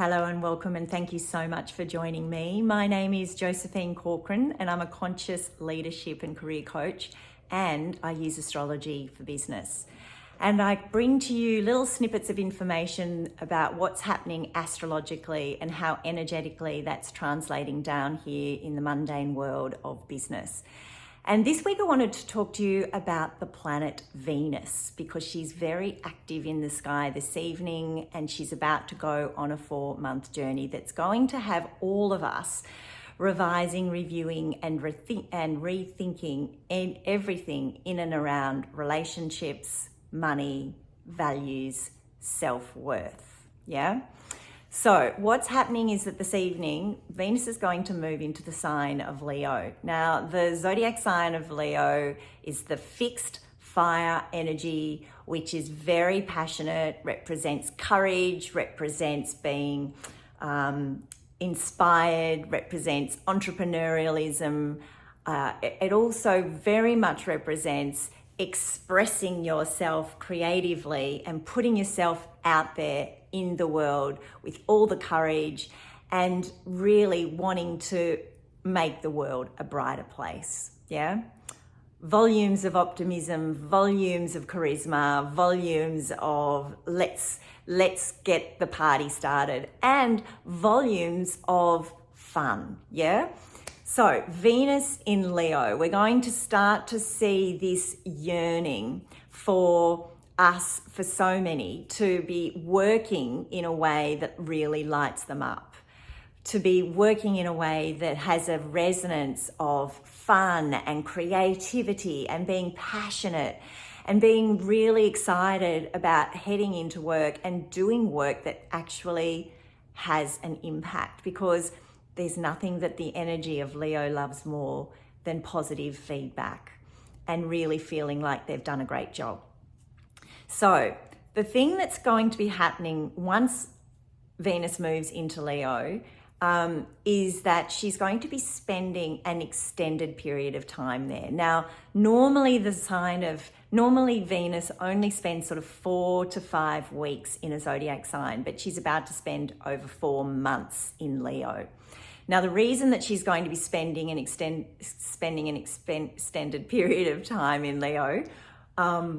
Hello and welcome, and thank you so much for joining me. My name is Josephine Corcoran and I'm a conscious leadership and career coach, and I use astrology for business. And I bring to you little snippets of information about what's happening astrologically and how energetically that's translating down here in the mundane world of business. And this week I wanted to talk to you about the planet Venus, because she's very active in the sky this evening and she's about to go on a 4-month journey that's going to have all of us revising, reviewing and rethinking everything in and around relationships, money, values, self-worth. Yeah? So what's happening is that this evening, Venus is going to move into the sign of Leo. Now, the zodiac sign of Leo is the fixed fire energy, which is very passionate, represents courage, represents being inspired, represents entrepreneurialism. It also very much represents expressing yourself creatively and putting yourself out there in the world with all the courage and really wanting to make the world a brighter place. Yeah. Volumes of optimism, volumes of charisma, volumes of let's get the party started, and volumes of fun. Yeah. So Venus in Leo, we're going to start to see this yearning for us, for so many, to be working in a way that really lights them up, to be working in a way that has a resonance of fun and creativity and being passionate and being really excited about heading into work and doing work that actually has an impact, because there's nothing that the energy of Leo loves more than positive feedback and really feeling like they've done a great job. So the thing that's going to be happening once Venus moves into Leo is that she's going to be spending an extended period of time there. Now, normally Venus only spends sort of 4 to 5 weeks in a zodiac sign, but she's about to spend over 4 months in Leo. Now, the reason that she's going to be spending an extended period of time in Leo,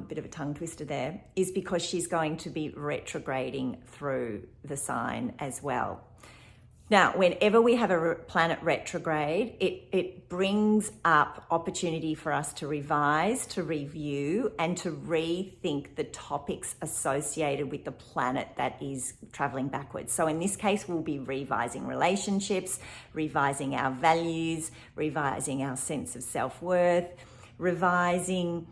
bit of a tongue twister there, is because she's going to be retrograding through the sign as well. Now, whenever we have a planet retrograde, it brings up opportunity for us to revise, to review, and to rethink the topics associated with the planet that is traveling backwards. So in this case, we'll be revising relationships, revising our values, revising our sense of self-worth, revising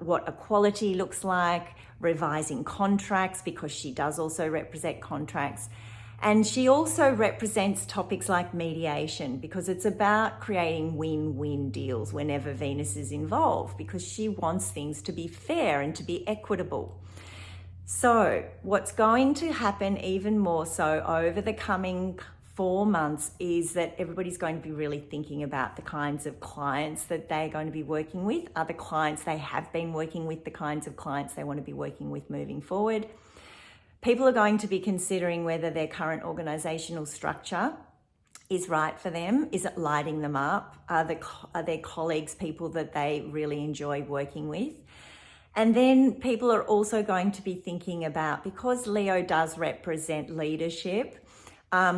what equality looks like, revising contracts, because she does also represent contracts. And she also represents topics like mediation, because it's about creating win-win deals whenever Venus is involved, because she wants things to be fair and to be equitable. So what's going to happen even more so over the coming 4 months is that everybody's going to be really thinking about the kinds of clients that they're going to be working with. Are the clients they have been working with the kinds of clients they want to be working with moving forward? People are going to be considering whether their current organizational structure is right for them. Is it lighting them up? Are their colleagues people that they really enjoy working with? And then people are also going to be thinking about, because Leo does represent leadership,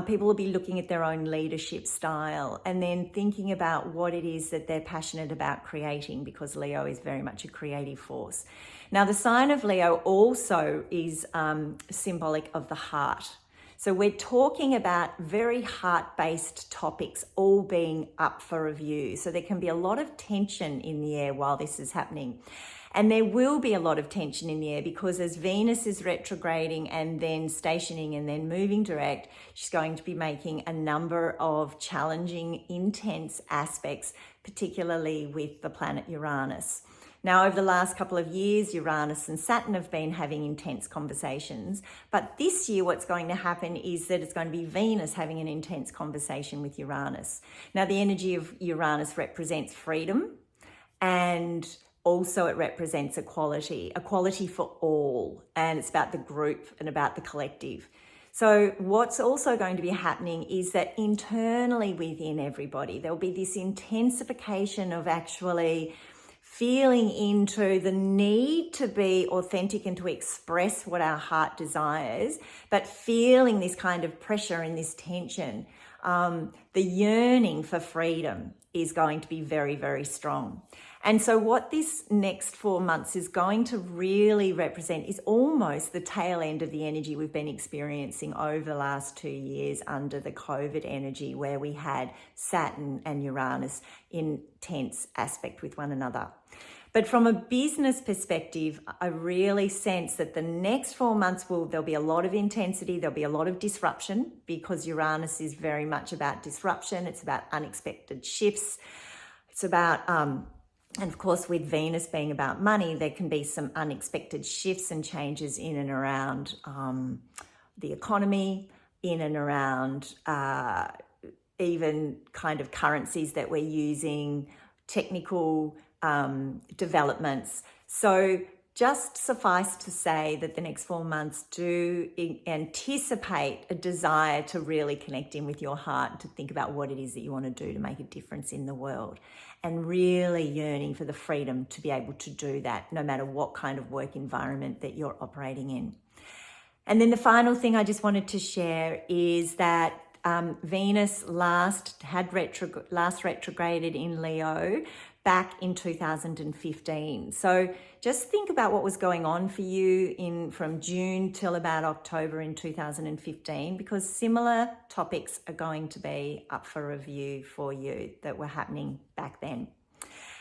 people will be looking at their own leadership style and then thinking about what it is that they're passionate about creating, because Leo is very much a creative force. Now, the sign of Leo also is symbolic of the heart. So we're talking about very heart-based topics all being up for review. So there can be a lot of tension in the air while this is happening. And there will be a lot of tension in the air, because as Venus is retrograding and then stationing and then moving direct, she's going to be making a number of challenging, intense aspects, particularly with the planet Uranus. Now, over the last couple of years, Uranus and Saturn have been having intense conversations. But this year, what's going to happen is that it's going to be Venus having an intense conversation with Uranus. Now, the energy of Uranus represents freedom, and also it represents equality for all. And it's about the group and about the collective. So what's also going to be happening is that internally within everybody, there'll be this intensification of actually feeling into the need to be authentic and to express what our heart desires, but feeling this kind of pressure and this tension. The yearning for freedom is going to be very, very strong. And so what this next 4 months is going to really represent is almost the tail end of the energy we've been experiencing over the last 2 years under the COVID energy, where we had Saturn and Uranus in tense aspect with one another. But from a business perspective, I really sense that the next 4 months there'll be a lot of intensity, there'll be a lot of disruption, because Uranus is very much about disruption. It's about unexpected shifts. It's about, and of course with Venus being about money, there can be some unexpected shifts and changes in and around the economy, in and around even kind of currencies that we're using, technical developments. So just suffice to say that the next 4 months do anticipate a desire to really connect in with your heart, to think about what it is that you want to do to make a difference in the world, and really yearning for the freedom to be able to do that no matter what kind of work environment that you're operating in. And then the final thing I just wanted to share is that Venus last retrograded in Leo back in 2015. So just think about what was going on for you from June till about October in 2015, because similar topics are going to be up for review for you that were happening back then.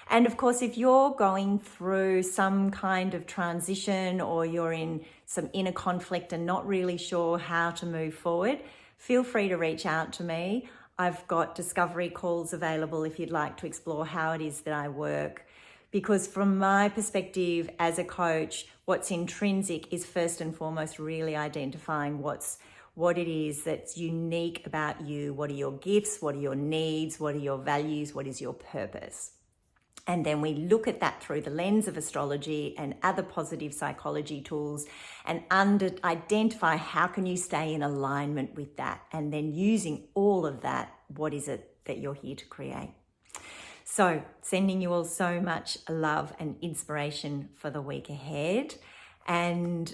And of course, if you're going through some kind of transition, or you're in some inner conflict and not really sure how to move forward, feel free to reach out to me. I've got discovery calls available if you'd like to explore how it is that I work. Because from my perspective as a coach, what's intrinsic is first and foremost really identifying what it is that's unique about you. What are your gifts? What are your needs? What are your values? What is your purpose? And then we look at that through the lens of astrology and other positive psychology tools, and identify how can you stay in alignment with that, and then using all of that, what is it that you're here to create. So sending you all so much love and inspiration for the week ahead, and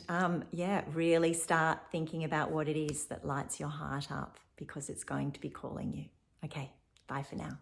really start thinking about what it is that lights your heart up, because it's going to be calling you. Okay, bye for now.